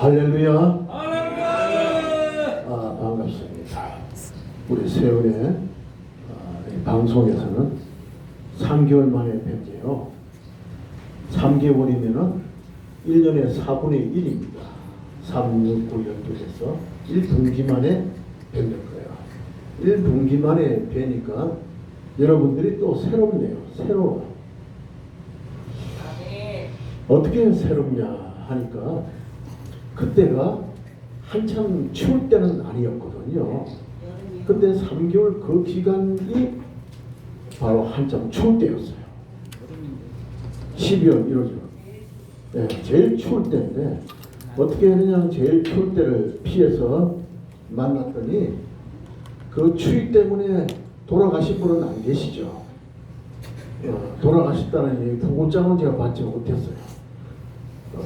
할렐루야. 할렐루야. 반갑습니다. 우리 세월의 방송에서는 3개월 만에 뵙게요. 3개월이면은 1년에 4분의 1입니다. 3, 6, 9 연속해서 1분기 만에 뵙는 거예요. 1분기 만에 뵈니까 여러분들이 또 새롭네요. 새로워. 어떻게 새롭냐 하니까 그때가 한참 추울 때는 아니었거든요. 근데 3개월 그 기간이 바로 한참 추울 때였어요. 12월 1월이요. 네, 제일 추울 때인데 어떻게 그냥 제일 추울 때를 피해서 만났더니 그 추위 때문에 돌아가신 분은 안 계시죠. 돌아가셨다는 부고장은 제가 받지 못했어요.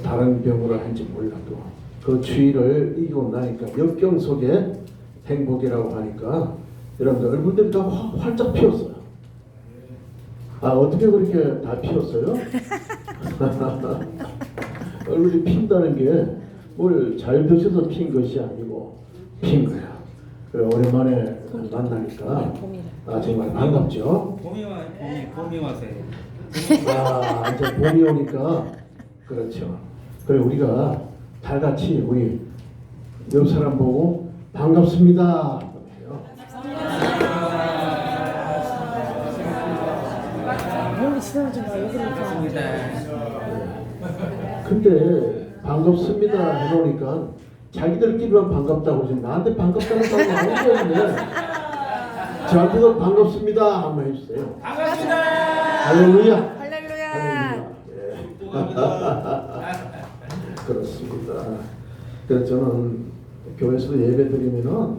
다른 병으로 한지 몰라도 그 추위를 이기고 나니까 역경 속에 행복이라고 하니까 여러분들 얼굴들이 다 활짝 피었어요. 어떻게 그렇게 다 피었어요? 얼굴이 핀다는 게 뭘 잘 드셔서 핀 것이 아니고 핀 거야. 그래 오랜만에 만나니까 정말 반갑죠. 봄이 와서요. 이제 봄이 오니까 그렇죠. 그래 우리가 다 같이 우리 옆 사람 보고 반갑습니다 해요. 근데 반갑습니다 해놓으니까 자기들끼리만 반갑다고 지금 나한테 반갑다는 사람이 아니었는데 저한테도 반갑습니다 한번 해주세요. 반갑습니다. 할렐루야. 할렐루야. 그렇습니다. 그래서 저는 교회에서 예배 드리면은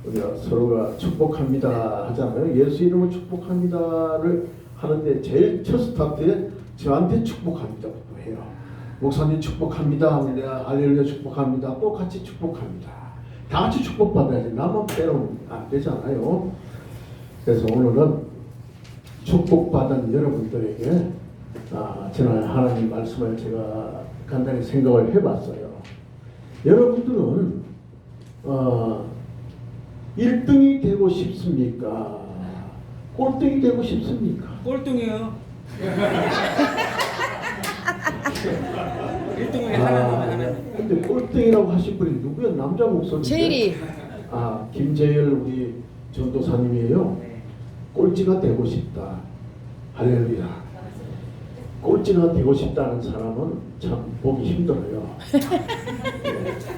우리가 서로가 축복합니다 하잖아요. 예수 이름으로 축복합니다를 하는데 제일 첫 스타트에 저한테 축복합니다부터 해요. 목사님 축복합니다. 내가 할렐루야 축복합니다. 또 같이 축복합니다. 다 같이 축복받아야지. 나만 빼놓으면 안 되잖아요. 그래서 오늘은 축복받은 여러분들에게 지난 하나님 말씀을 제가 간단히 생각을 해봤어요. 여러분들은 1등이 되고 싶습니까? 꼴등이 되고 싶습니까? 꼴등이요. 1등을 하나님. 근데 꼴등이라고 하신 분이 누구야? 남자 목소리인데. 제일이. 김재열 우리 전도사님이에요. 꼴찌가 되고 싶다. 할렐루야. 꼴찌가 되고 싶다는 사람은 참 보기 힘들어요.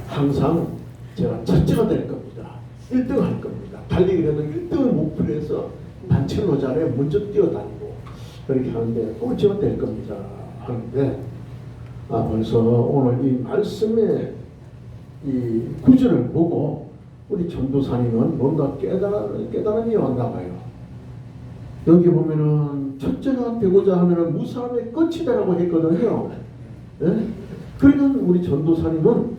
항상 제가 첫째가 될 겁니다. 1등 할 겁니다. 달리기라는 1등을 목표로 해서 단체로 자리에 먼저 뛰어다니고 그렇게 하는데 꼴찌가 될 겁니다. 하는데 벌써 오늘 이 말씀의 이 구절을 보고 우리 전도사님은 뭔가 깨달음이 왔나 봐요. 여기 보면은 첫째가 되고자 하면은 무사함의 끝이 되라고 했거든요. 예? 그러니까 우리 전도사님은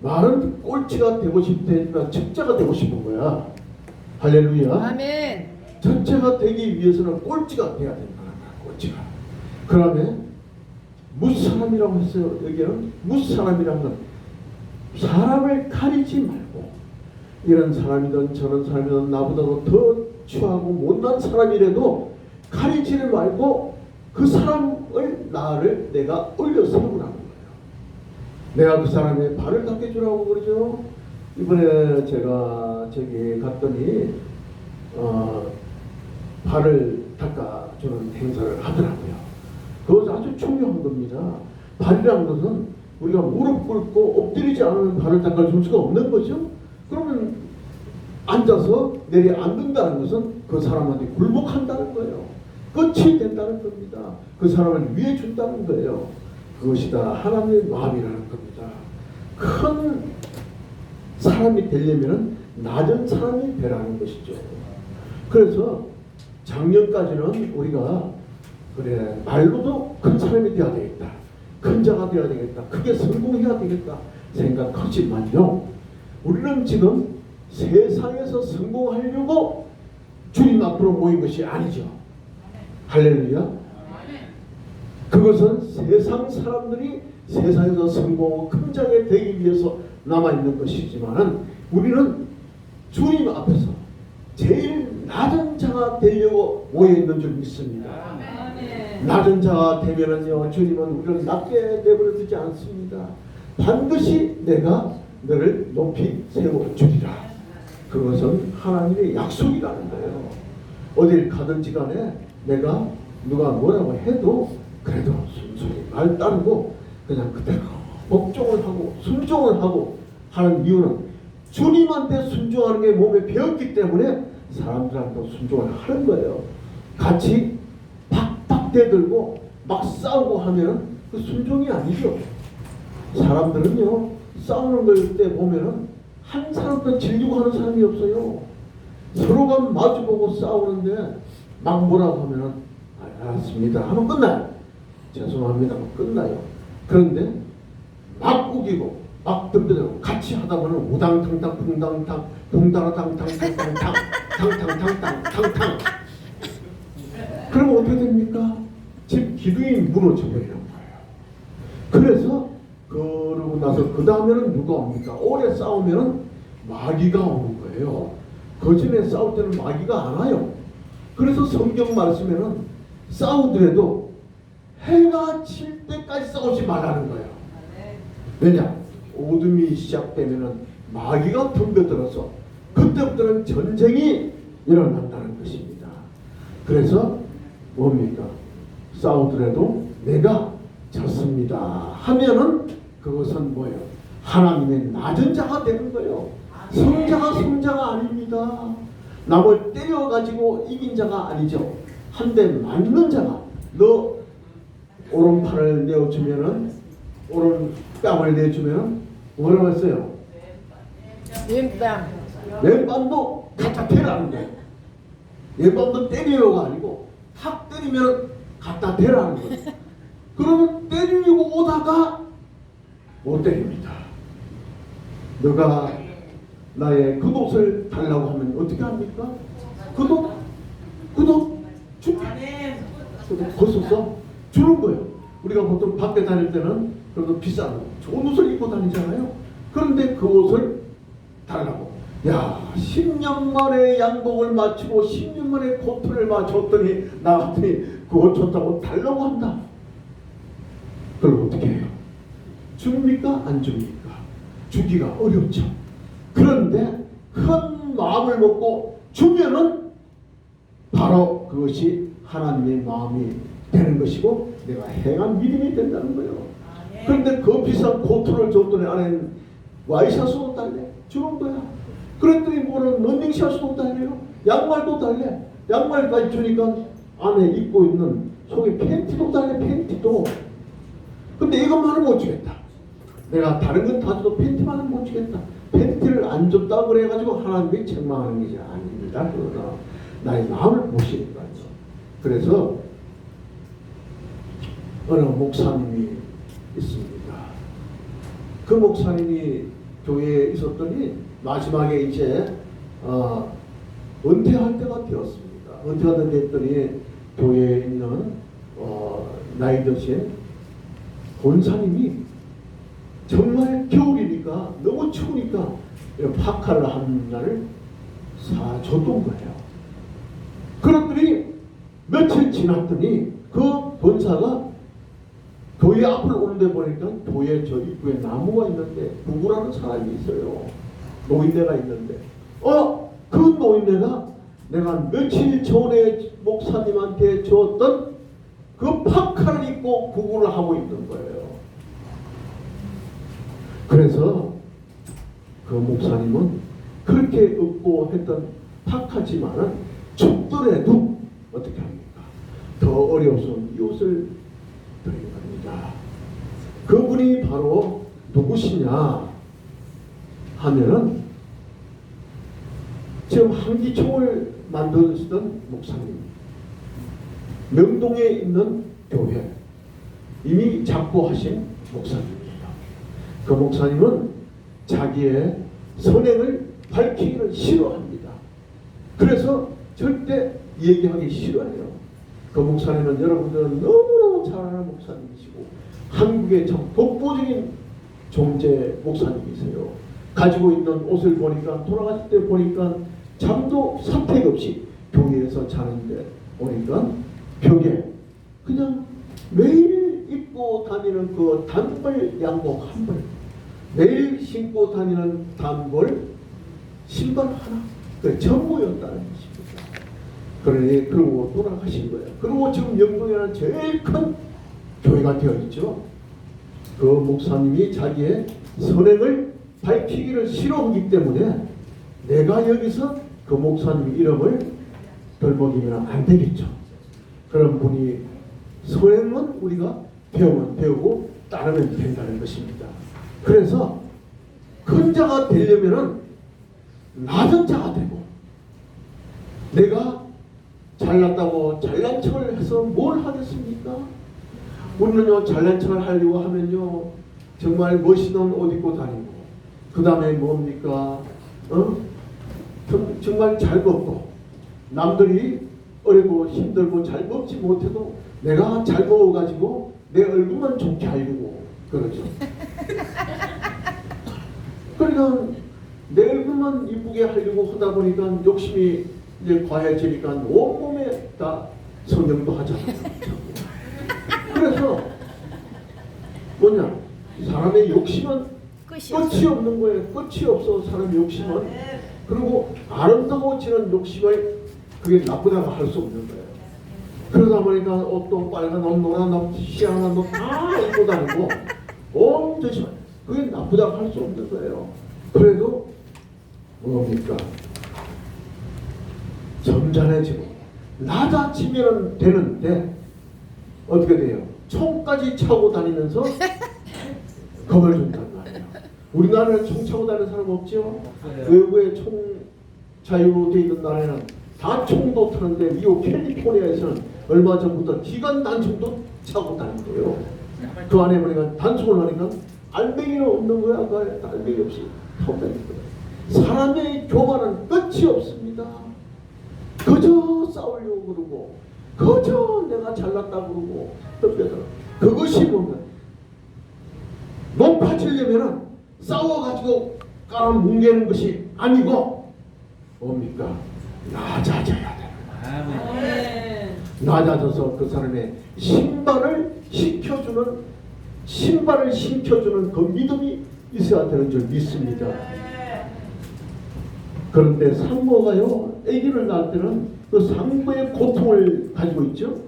말은 꼴찌가 되고 싶다니까 첫째가 되고 싶은 거야. 할렐루야. 아멘. 첫째가 되기 위해서는 꼴찌가 돼야 된다는 거야. 꼴찌가. 그러면 무사람이라고 했어요. 여기는 무사람이라는 건 사람을 가리지 말고 이런 사람이든 저런 사람이든 나보다도 더 추하고 못난 사람이라도 가리지를 말고 그 사람을 나를 내가 올려 세우라는 거예요. 내가 그 사람의 발을 닦여주라고 그러죠. 이번에 제가 저기 갔더니 발을 닦아주는 행사를 하더라고요. 그것은 아주 중요한 겁니다. 발이라는 것은 우리가 무릎 꿇고 엎드리지 않으면 발을 닦아줄 수가 없는 거죠. 그러면 앉아서 내려앉는다는 것은 그 사람한테 굴복한다는 거예요. 끝이 된다는 겁니다. 그 사람을 위해 준다는 거예요. 그것이다 하나님의 마음이라는 겁니다. 큰 사람이 되려면 낮은 사람이 되라는 것이죠. 그래서 작년까지는 우리가 그래 말로도 큰 사람이 되어야 되겠다. 큰 자가 되어야 되겠다. 크게 성공해야 되겠다 생각하지만요. 우리는 지금 세상에서 성공하려고 주님 앞으로 모인 것이 아니죠. 할렐루야. 그것은 세상 사람들이 세상에서 성공하고 큰 자가 되기 위해서 남아있는 것이지만 우리는 주님 앞에서 제일 낮은 자가 되려고 모여있는 줄 믿습니다. 낮은 자가 되면은요, 주님은 우리를 낮게 내버려 두지 않습니다. 반드시 내가 너를 높이 세워주리라. 그것은 하나님의 약속이라는 거예요. 어딜 가든지 간에 내가 누가 뭐라고 해도 그래도 순순히 말 따르고 그냥 그대로 복종을 하고 순종을 하고 하는 이유는 주님한테 순종하는 게 몸에 배었기 때문에 사람들한테 순종을 하는 거예요. 같이 팍팍 대들고 막 싸우고 하면 그 순종이 아니죠. 사람들은요, 싸우는 걸 때 보면은 한 사람도 질리고 하는 사람이 없어요. 서로가 마주보고 싸우는데 막 뭐라고 하면은 알았습니다 하면 끝나요. 죄송합니다 하면 끝나요. 그런데 막 우기고 막 덤벼들고 같이 하다 보면 우당탕탕 붕당탕 붕다라탕탕탕탕탕 탕탕탕탕탕탕 그러면 어떻게 됩니까? 집 기둥이 무너져 버리는 거예요. 그래서 그러고 나서 그 다음에는 누가 옵니까? 오래 싸우면은 마귀가 오는 거예요. 그 전에 싸울 때는 마귀가 안 와요. 그래서 성경 말씀에는 싸우더라도 해가 질 때까지 싸우지 말라는 거예요. 왜냐? 오둠이 시작되면은 마귀가 덤벼들어서 그때부터는 전쟁이 일어난다는 것입니다. 그래서 뭡니까? 싸우더라도 내가 졌습니다 하면은 그것은 뭐예요? 하나님의 낮은 자가 되는 거예요. 성자가 아닙니다. 남을 때려가지고 이긴 자가 아니죠. 한 대 맞는 자가, 너 오른팔을 내어주면은 오른 뺨을 내주면은 뭐라고 했어요? 왼뺨. 왼뺨도 갖다 대라는 거예요. 왼뺨도 때리려가 아니고 탁 때리면 갖다 대라는 거예요. 그러면 때리려고 오다가 못 때립니다. 너가 나의 겉옷을 달라고 하면 어떻게 합니까? 겉옷 줄게. 겉옷 벗어서 주는 거예요. 우리가 보통 밖에 다닐 때는 그래도 비싼 좋은 옷을 입고 다니잖아요. 그런데 그 옷을 달라고. 야, 10년 만에 양복을 맞추고 10년 만에 코트를 맞췄더니 나왔더니 그 옷 줬다고 달라고 한다. 그럼 어떻게 해요? 줍니까? 안 줍니까? 주기가 어렵죠. 그런데 큰 마음을 먹고 주면은 바로 그것이 하나님의 마음이 되는 것이고 내가 행한 믿음이 된다는 거예요. 그런데 그 비싼 코트를 줬더니 안에는 와이셔츠도 달래 주는 거야. 그랬더니 뭐는 런닝샷도 달래요. 양말도 달래. 양말까지 주니까 안에 입고 있는 속에 팬티도 달래. 팬티도. 근데 이것만은 못 주겠다. 내가 다른 건 다 줘도 팬티만은 못 주겠다. 팬티를 안 줬다고 그래가지고 하나님이 책망하는 게 아닙니다. 그러나 나의 마음을 보시는 거죠. 그래서 어느 목사님이 있습니다. 그 목사님이 교회에 있었더니 마지막에 이제 은퇴할 때가 되었습니다. 은퇴가 됐더니 교회에 있는 나이 드신 권사님이 정말 겨울이니까 너무 추우니까 파카를 한 날을 사줬던 거예요. 그랬더니 며칠 지났더니 그 권사가 교회 앞을 오는데 보니까 교회 저 입구에 나무가 있는데 부부라는 사람이 있어요. 노인네가 있는데 그 노인네가 내가 며칠 전에 목사님한테 줬던 그 파카를 입고 구구를 하고 있는 거예요. 그래서 그 목사님은 그렇게 입고 했던 파카지만은 춥더라도 어떻게 합니까? 더 어려워서 이 옷을 드린 겁니다. 그분이 바로 누구시냐 하면은 지금 한기총을 만드시던 목사님, 명동에 있는 교회 이미 작고하신 목사님입니다. 그 목사님은 자기의 선행을 밝히기를 싫어합니다. 그래서 절대 얘기하기 싫어해요. 그 목사님은 여러분들은 너무너무 너무 잘하는 목사님이시고 한국의 참 독보적인 존재 목사님이세요. 가지고 있는 옷을 보니까 돌아가실 때 보니까 잠도 선택 없이 교회에서 자는데 보니까 벽에 그냥 매일 입고 다니는 그 단벌 양복 한 벌, 매일 신고 다니는 단벌 신발 하나, 그 전부였다는 것입니다. 그러니 그러고 돌아가신 거예요. 그리고 지금 영동에는 제일 큰 교회가 되어 있죠. 그 목사님이 자기의 선행을 밝히기를 싫어하기 때문에 내가 여기서 그 목사님 이름을 돌먹이면 안 되겠죠. 그런 분이 선행은 우리가 배우면 배우고 따르면 된다는 것입니다. 그래서 큰 자가 되려면은 낮은 자가 되고, 내가 잘났다고 잘난 척을 해서 뭘 하겠습니까? 우리는요 잘난 척을 하려고 하면요 정말 멋있는 옷 입고 다니고, 그 다음에 뭡니까? 정말 잘 먹고, 남들이 어리고 힘들고 잘 먹지 못해도 내가 잘 먹어가지고 내 얼굴만 좋게 하려고 그러죠. 그러니까 내 얼굴만 이쁘게 하려고 하다 보니까 욕심이 이제 과해지니까 온몸에 다 성경도 하잖아요. 그래서 뭐냐, 사람의 욕심은 끝이 없는 거예요. 끝이 없어 사람의 욕심은. 그리고 아름다워지는 욕심을 그게 나쁘다고 할 수 없는 거예요. 그러다 보니까 옷도 빨간 옷, 노란 옷, 시원한 옷 다 입고 다니고 온 듯이 그게 나쁘다고 할 수 없는 거예요. 그래도 뭡니까? 점잖해지고 낮아지면 되는데 어떻게 돼요? 총까지 차고 다니면서 겁을 준단 말이에요. 우리나라에 총 차고 다니는 사람 없죠? 외국에 총 자유로 돼 있는 나라에는 다 총도 타는데 미국 캘리포니아에서는 얼마 전부터 기관 단총도 차고 다니고요. 그 안에 보니까 단총을 하니까 알맹이는 없는 거야. 그 알맹이 없이 타고 다니는 거야. 사람의 교만은 끝이 없습니다. 그저 싸우려고 그러고, 그저 내가 잘났다 그러고, 그것이 뭔가 높아지려면 싸워가지고 깔아뭉개는 것이 아니고 뭡니까? 낮아져야 되는 거예요. 낮아져서 그 사람의 신발을 신켜주는 그 믿음이 있어야 되는 줄 믿습니다. 그런데 산모가요, 아기를 낳을 때는 그 상고의 고통을 가지고 있죠.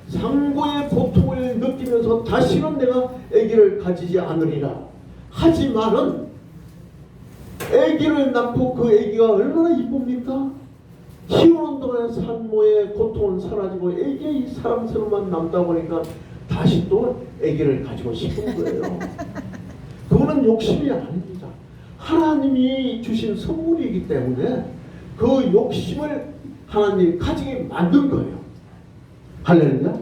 상고의 고통을 느끼면서 다시는 내가 아기를 가지지 않으리라. 하지만은 아기를 낳고 그 아기가 얼마나 이쁩니까? 키우는 동안에 산모의 고통은 사라지고 아기의 사랑스러움만 남다 보니까 다시 또 아기를 가지고 싶은 거예요. 그거는 욕심이 아닙니다. 하나님이 주신 선물이기 때문에 그 욕심을 하나님이 가지게 만든 거예요. 할렐루야.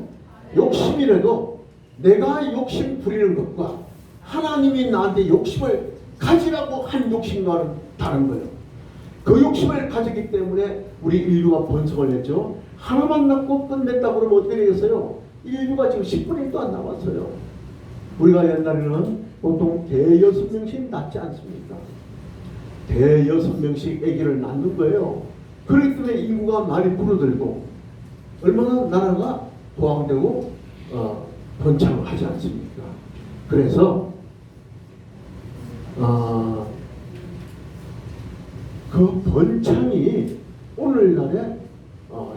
욕심이라도 내가 욕심 부리는 것과 하나님이 나한테 욕심을 가지라고 한 욕심과는 다른 거예요. 그 욕심을 가지기 때문에 우리 인류가 번성을 했죠. 하나만 낳고 끝냈다 그러면 어떻게 되겠어요? 인류가 지금 10분의 1도 안 남았어요. 우리가 옛날에는 보통 대여섯 명씩 낳지 않습니까? 대여섯 명씩 아기를 낳는 거예요. 그렇기 때문에 인구가 많이 줄어들고 얼마나 나라가 보강되고 번창을 하지 않습니까? 그래서 그 번창이 오늘날에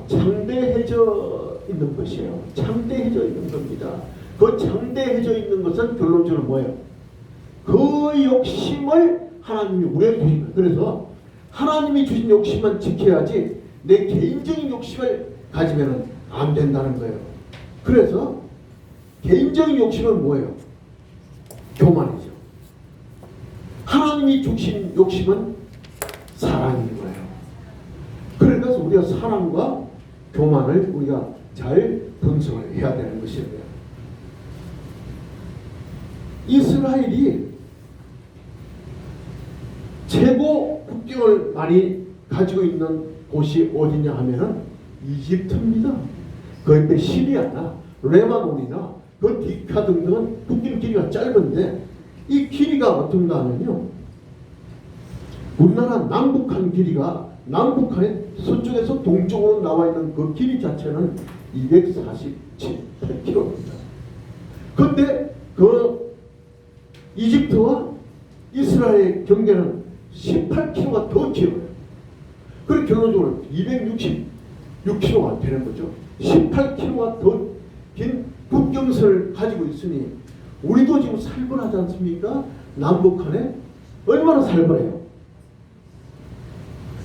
창대해져 있는 것이에요. 창대해져 있는 겁니다. 그 창대해져 있는 것은 결론적으로 뭐예요? 그 욕심을 하나님이 우리에게 주신 거예요. 그래서 하나님이 주신 욕심만 지켜야지 내 개인적인 욕심을 가지면 안 된다는 거예요. 그래서 개인적인 욕심은 뭐예요? 교만이죠. 하나님이 주신 욕심은 사랑인 거예요. 그러니까 우리가 사랑과 교만을 우리가 잘 분석을 해야 되는 것이에요. 이스라엘이 최고 국경을 많이 가지고 있는 곳이 어디냐 하면은 이집트입니다. 그 옆에 시리아나 레바논이나 그 디카 등등은 국경 길이가 짧은데 이 길이가 어떤가 하면요. 우리나라 남북한 길이가 남북한의 서쪽에서 동쪽으로 나와 있는 그 길이 자체는 247km입니다. 그런데 그 이집트와 이스라엘 경계는 18km가 더 길어요. 그리고 결론적으로 266km가 되는 거죠. 18km가 더 긴 국경선을 가지고 있으니 우리도 지금 살벌하지 않습니까? 남북한에 얼마나 살벌해요.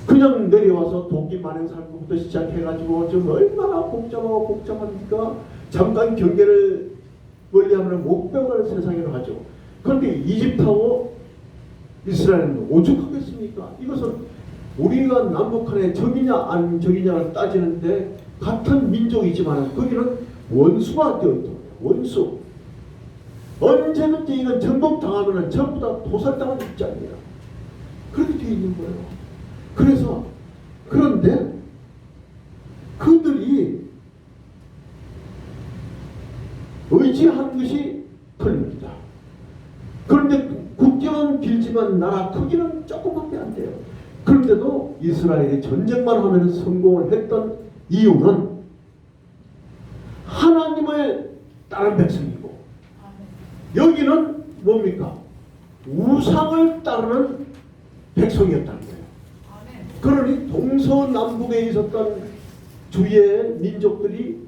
그냥 내려와서 도끼 만행살부부터 시작해가지고 좀 얼마나 복잡합니까? 잠깐 경계를 멀리하면 못 배워가는 세상이라 하죠. 그런데 이집트하고 이스라엘은 오죽하겠습니까? 이것은 우리가 남북한의 적이냐 안 적이냐를 따지는데 같은 민족이지만 거기는 원수가 되어있다. 원수. 언제든지 이건 정복당하면 전부 다 도살당한 입장이야. 그렇게 되어 있는 거예요. 그래서 그런데 그들이 의지하는 것이 틀립니다. 그런데 국경은 길지만 나라 크기는 조금밖에 안 돼요. 그런데도 이스라엘이 전쟁만 하면 성공을 했던 이유는 하나님을 따른 백성이고 여기는 뭡니까? 우상을 따르는 백성이었다는 거예요. 그러니 동서남북에 있었던 주의 민족들이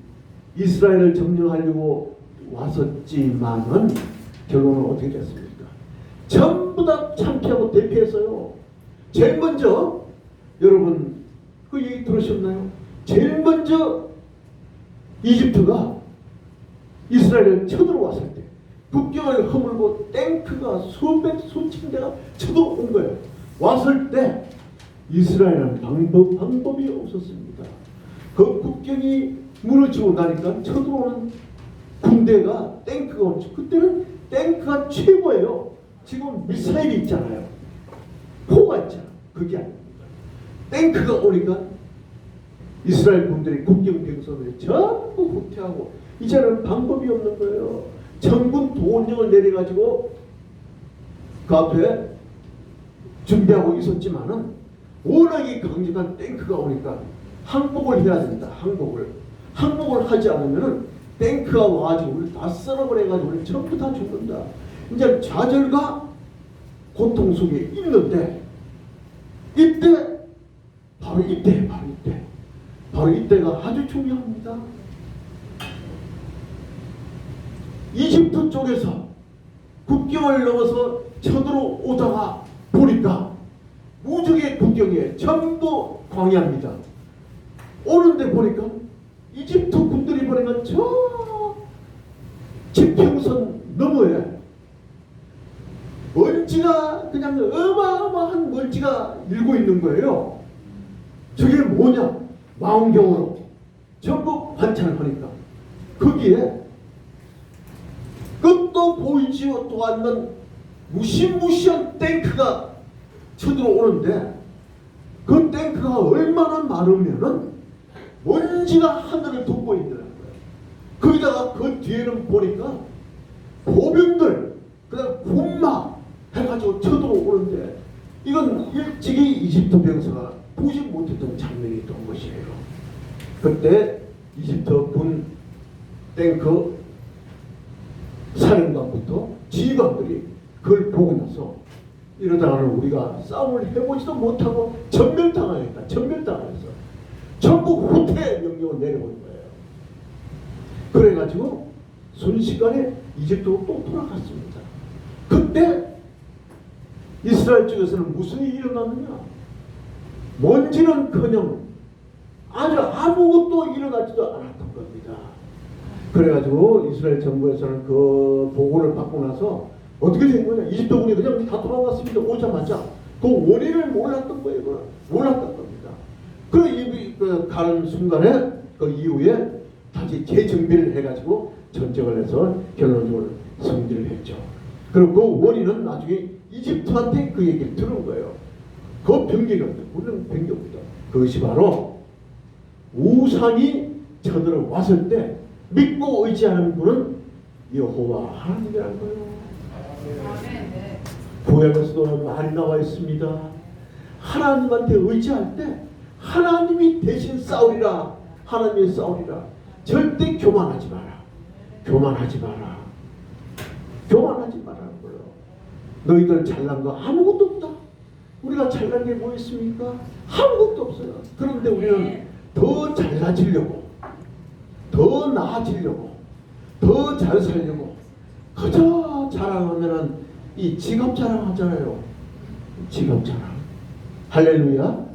이스라엘을 점령하려고 왔었지만은 결론은 어떻게 됐습니까? 전부 다 참패하고 대패했어요. 제일 먼저 여러분 그 얘기 들으셨나요? 제일 먼저 이집트가 이스라엘을 쳐들어왔을 때 국경을 허물고 탱크가 수백 수천 대가 쳐들어온 거예요. 왔을 때 이스라엘은 방법이 없었습니다. 그 국경이 무너지고 나니까 쳐들어오는 군대가 탱크가 없죠. 그때는 탱크가 최고예요. 지금 미사일이 있잖아요. 포가 있잖아. 그게 아닙니다. 탱크가 오니까 이스라엘 군들이 국경 병선을 전부 후퇴하고 이제는 방법이 없는 거예요. 전군 도원령을 내려가지고 그 앞에 준비하고 있었지만은 워낙에 강력한 탱크가 오니까 항복을 해야 된다. 항복을 하지 않으면은 탱크가 와가지고 우리 다 썰어버려가지고 우리 전부 다 죽는다. 이제 좌절과 고통 속에 있는데 바로 이때가 아주 중요합니다. 이집트 쪽에서 국경을 넘어서 쳐들어오다가 보니까 무적의 국경에 전부 광야입니다. 오는데 보니까 이집트 군들이 보니까 저 지평선 너머에 먼지가 그냥 어마어마한 먼지가 일고 있는 거예요. 저게 뭐냐? 망원경으로 전부 관찰을 하니까 거기에 끝도 보이지도 또 않는 무시무시한 탱크가 쳐들어오는데 그 탱크가 얼마나 많으면은 먼지가 하늘을 덮고 있더라고요. 거기다가 그 뒤에는 보니까 보병들 그다음 군마 해가지고 쳐들어오는데 이건 일찍이 이집트 병사가 보지 못했던 장면이 된 것이에요. 그때 이집트 군 탱크 사령관부터 지휘관들이 그걸 보고 나서 이러다가는 우리가 싸움을 해보지도 못하고 전멸당하겠다. 전멸당하겠어. 전부 후퇴 명령을 내려온 거예요. 그래가지고 순식간에 이집트로 또 돌아갔습니다. 그때 이스라엘 쪽에서는 무슨 일이 일어났느냐? 먼지는커녕 아무것도 일어나지도 않았던 겁니다. 그래가지고 이스라엘 정부에서는 그 보고를 받고 나서 어떻게 된 거냐? 이집트군이 그냥 다 돌아갔습니다. 오자마자 그 원인을 몰랐던 거예요. 몰랐던 겁니다. 그 가는 순간에 그 이후에 다시 재정비를 해가지고 전쟁을 해서 결론적으로 승리를 했죠. 그리고 그 원인은 나중에 이집트한테 그 얘기를 들은 거예요. 그 변경입니다. 물론 변경입니다. 그것이 바로 우상이 쳐들어왔을 때 믿고 의지하는 분은 여호와 하나님이라는 거예요. 구약에서도 많이 나와 있습니다. 하나님한테 의지할 때 하나님이 대신 싸우리라. 하나님이 싸우리라. 절대 교만하지 마라. 교만하지 마라. 교만하지 마라는 거예요. 너희들 잘난 거 아무것도 없다. 우리가 잘난 게 뭐 있습니까? 아무것도 없어요. 그런데 우리는 더 잘나지려고, 더 나아지려고, 더 잘 살려고 그저 자랑하면은 이 지갑 자랑하잖아요. 지갑 자랑. 할렐루야.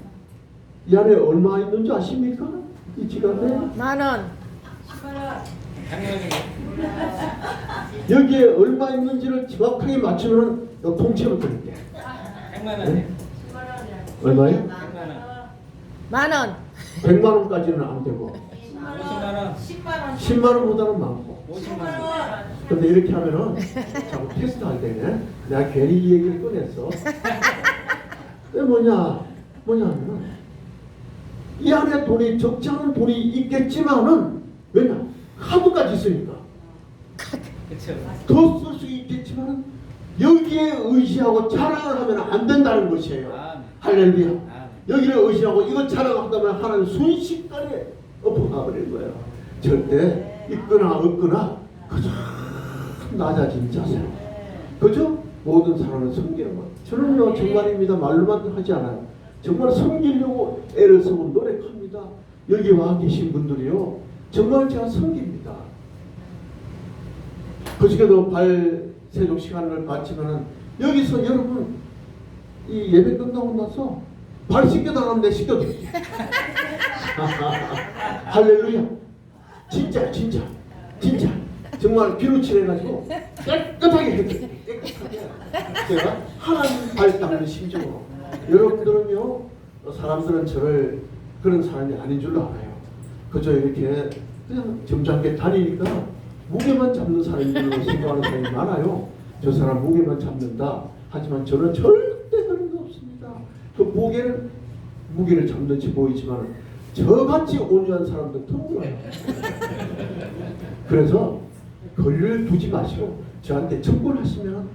이 안에 얼마 있는지 아십니까? 이 지갑에 10,000원. 당연히. 여기에 얼마 있는지를 정확하게 맞추면 너 통째로 드릴게. 100만 원. 얼마요? 100만 원. 10,000원. 100만 원까지는 안 되고 50만 원. 10만 원보다는 많고. 50만 원. 근데 이렇게 하면은 자꾸 테스트 할 때는 내가 괜히 이 얘기를 꺼냈어. 그게 뭐냐면은 이 안에 돈이 적지 않은 돈이 있겠지만은 왜냐? 카드까지 있으니까 그렇죠. 더 쓸 수 있겠지만은 여기에 의지하고 자랑을 하면 안 된다는 것이에요. 할렐루야. 여기를 의지하고 이거 자랑한다면 하나님 순식간에 엎어가 버릴 거예요. 절대 있거나 없거나 그저 낮아진 자세로 그저 모든 사람을 섬기는 것. 저는요 정말입니다. 말로만 하지 않아요. 정말 섬기려고 애를 쓰고 노력합니다. 여기 와 계신 분들이요 정말 제가 섬깁니다. 그저께도 발세족 시간을 마치면은 여기서 여러분 이 예배 끝나고 나서 발 씻겨달라면 내 씻겨드릴게. 할렐루야. 진짜 정말 비로 칠해가지고 깨끗하게 해드릴게. 깨끗하게. 제가 하나님 발 닦는 심정으로. 여러분들은요 사람들은 저를 그런 사람이 아닌 줄로 알아요. 그저 이렇게 그냥 점잖게 다니니까 무게만 잡는 사람인 줄로 생각하는 사람이 많아요. 저 사람 무게만 잡는다. 하지만 저는 절대 그런 거 없습니다. 그 무게를 잡는지 보이지만 저같이 온유한 사람도 드물어요. 그래서 거리를 두지 마시고 저한테 청구하시면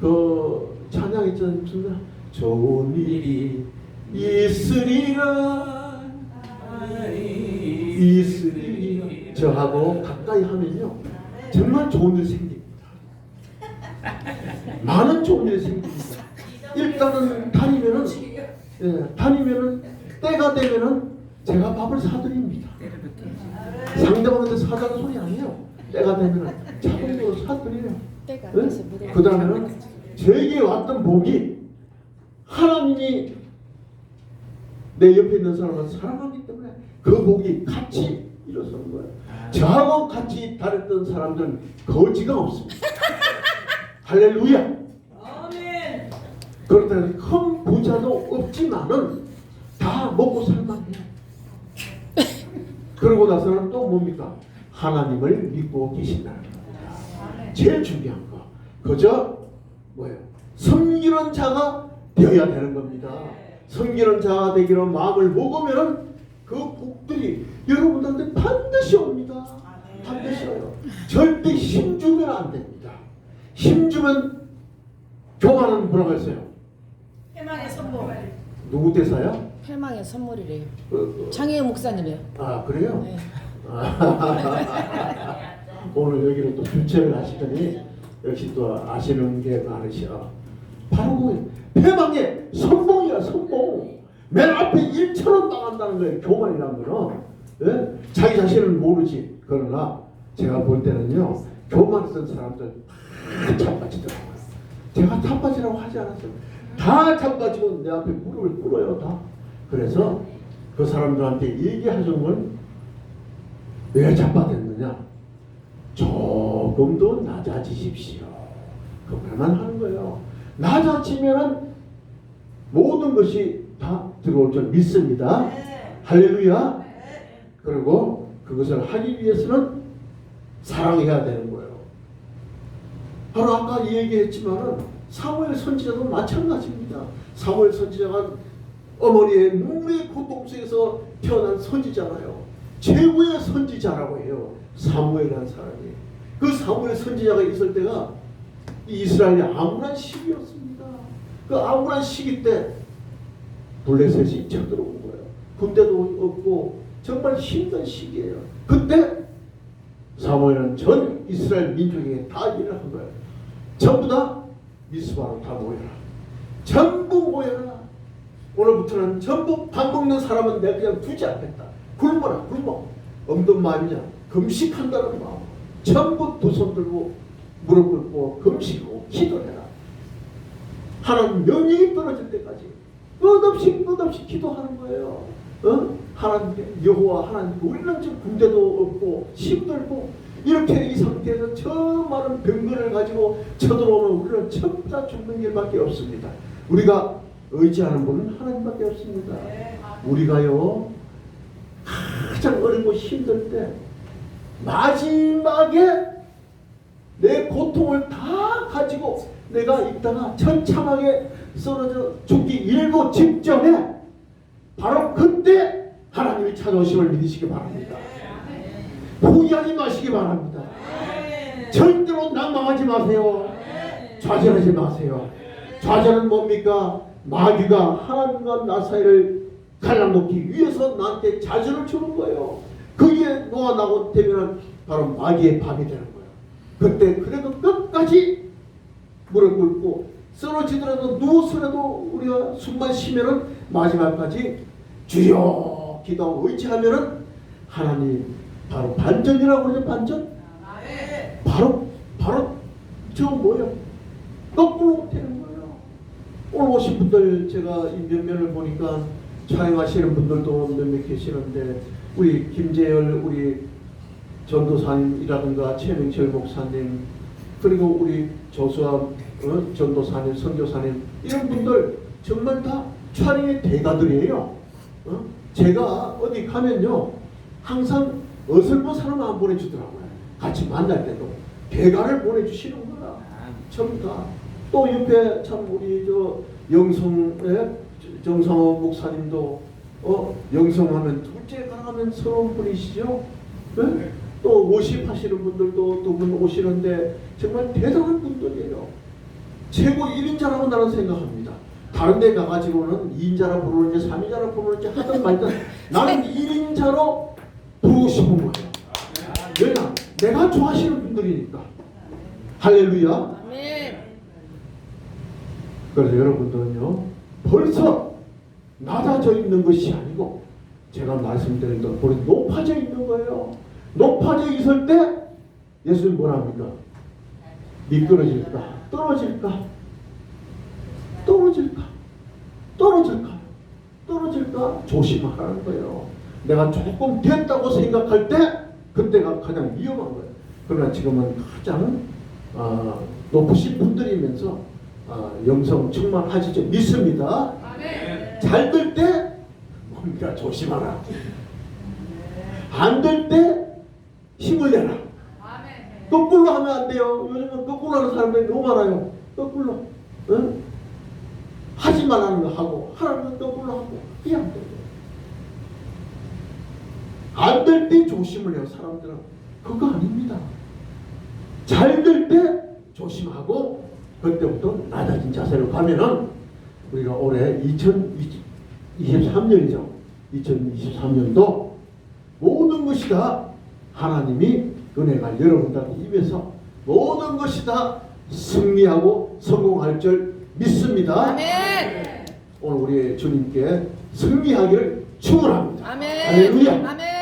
그 찬양 있잖아요. 좋은 일이 있으리라 저하고 가까이 하면요 정말 좋은 일 생깁니다. 많은 좋은 일이 생깁니다. 일단은 다니면은 때가 되면은 제가 밥을 사드립니다. 상대방한테 사자는 소리 아니에요. 때가 되면은 자동으로 사드려요. 때가 네? 돼서 물에 그 다음에는 제게 왔던 복이 하나님이 내 옆에 있는 사람을 사랑하기 때문에 그 복이 같이 일어서는 거예요. 저하고 같이 다녔던 사람들은 거지가 없습니다. 할렐루야. 아멘. 그렇다고 큰 부자도 없지만은 다 먹고 살만해요. 그러고 나서는 또 뭡니까? 하나님을 믿고 계신다는 겁니다. 제일 중요한 거. 그저 뭐예요? 섬기는 자가 되어야 되는 겁니다. 섬기는 자가 되기로 마음을 먹으면 그 복들이 여러분들한테 반드시 옵니다. 반드시 와요. 절대 힘주면 안 됩니다. 힘주면 교만은 뭐라고 했어요? 희망의 선보. 누구 대사야? 패망의 선물이래요. 그, 장혜영 목사님이요. 아 그래요? 네. 오늘 여기를 또 주최를 하시더니 역시 또 아시는 게 많으셔. 바로 그 패망의 선봉이야 선봉. 맨 앞에 1,000원 당한다는 거예요. 교만이라는 거는. 예? 자기 자신은 모르지. 그러나 제가 볼 때는요 교만했던 사람들 다 자빠지더라고요. 제가 자빠지라고 하지 않았어요. 다 자빠지고 내 앞에 무릎을 꿇어요 다. 그래서 그 사람들한테 얘기하는 건 왜 자빠졌느냐? 조금 더 낮아지십시오. 그말만 하는 거예요. 낮아지면은 모든 것이 다 들어올 줄 믿습니다. 할렐루야. 그리고 그것을 하기 위해서는 사랑해야 되는 거예요. 바로 아까 얘기했지만은 사무엘 선지자도 마찬가지입니다. 사무엘 선지자가 어머니의 눈물의 고통 속에서 태어난 선지자가요. 최고의 선지자라고 해요. 사무엘이라는 사람이. 그 사무엘 선지자가 있을 때가 이 이스라엘이 암울한 시기였습니다. 그 암울한 시기 때 블레셋이 쳐들어온 거예요. 군대도 없고 정말 힘든 시기예요. 그때 사무엘은 전 이스라엘 민족에게 다 일을 한 거예요. 전부 다 미스바로 다 모여라. 전부 모여라. 오늘부터는 전부 밥 먹는 사람은 내가 그냥 두지 않겠다. 굶어라 굶어. 없는 마음이냐. 금식한다는 마음. 전부 두 손 들고 무릎 꿇고 금식하고 기도해라. 하나님 명령이 떨어질 때까지 끝없이 기도하는 거예요. 하나님께 여호와 하나님께 우리는 지금 군대도 없고 힘들고 이렇게 이 상태에서 저 많은 병거를 가지고 쳐들어오면 우리는 전부 다 죽는 일밖에 없습니다. 우리가 의지하는 분은 하나님밖에 없습니다. 우리가요 가장 어렵고 힘들 때 마지막에 내 고통을 다 가지고 내가 있다가 처참하게 쓰러져 죽기 일보 직전에 바로 그때 하나님이 찾아오심을 믿으시기 바랍니다. 포기하지 마시기 바랍니다. 절대로 낙망하지 마세요. 좌절하지 마세요. 좌절은 뭡니까? 마귀가 하나님과 나 사이를 갈라놓기 위해서 나한테 자주를 주는 거예요. 거기에 놓아나고 되면 바로 마귀의 밤이 되는 거예요. 그때 그래도 끝까지 무릎 꿇고 쓰러지더라도 누워서라도 우리가 숨만 쉬면은 마지막까지 주여 기도하고 의지하면은 하나님 바로 반전이라고 그러죠. 반전? 바로 저 뭐예요? 거꾸로 되는 거예요. 오늘 오신 분들 제가 이 면면을 보니까 촬영하시는 분들도 몇몇 계시는데 우리 김재열 우리 전도사님이라든가 최명철 목사님 그리고 우리 조수아 전도사님 선교사님 이런 분들 정말 다 촬영의 대가들이에요. 제가 어디 가면요 항상 어설픈 사람 안 보내주더라고요. 같이 만날 때도 대가를 보내주시는 거야. 전부 다. 또 옆에 참 우리 저 영성의 정상호 목사님도 영성하면 둘째 가라면 서러운 분이시죠. 네? 또 모십하시는 분들도 두 분 오시는데 정말 대단한 분들이에요. 최고 1인자라고 나는 생각합니다. 다른 데 가가지고는 2인자라 부르는지 3인자라 부르는지 하든 말든 나는 1인자로 부르고 싶은 거예요. 왜냐? 내가 좋아하시는 분들이니까. 할렐루야. 아멘. 그래서 여러분들은요 벌써 낮아져 있는 것이 아니고 제가 말씀드린 대로 우리 높아져 있는 거예요. 높아져 있을 때 예수님 뭐라 합니까? 미끄러질까? 떨어질까? 떨어질까? 조심하라는 거예요. 내가 조금 됐다고 생각할 때 그때가 가장 위험한 거예요. 그러나 지금은 가장 높으신 분들이면서 영성 충만하시죠? 믿습니다. 잘 될 때 뭔가 조심하라. 안 될 때 힘을 내라. 거꾸로 하면 안 돼요. 요즘은 거꾸로 하는 사람들이 너무 많아요. 거꾸로. 응? 하지 말라는 거 하고 하라는 거 거꾸로 하고 그게 안 돼요. 안 될 때 조심을 해요. 사람들은. 그거 아닙니다. 잘 될 때 조심하고 그때부터 낮아진 자세로 가면은 우리가 올해 2023년이죠. 2023년도 모든 것이 다 하나님이 은혜가 여러분들한테 임해서 모든 것이 다 승리하고 성공할 줄 믿습니다. 아멘. 오늘 우리 주님께 승리하기를 축원합니다. 아멘. 할렐루야. 아멘.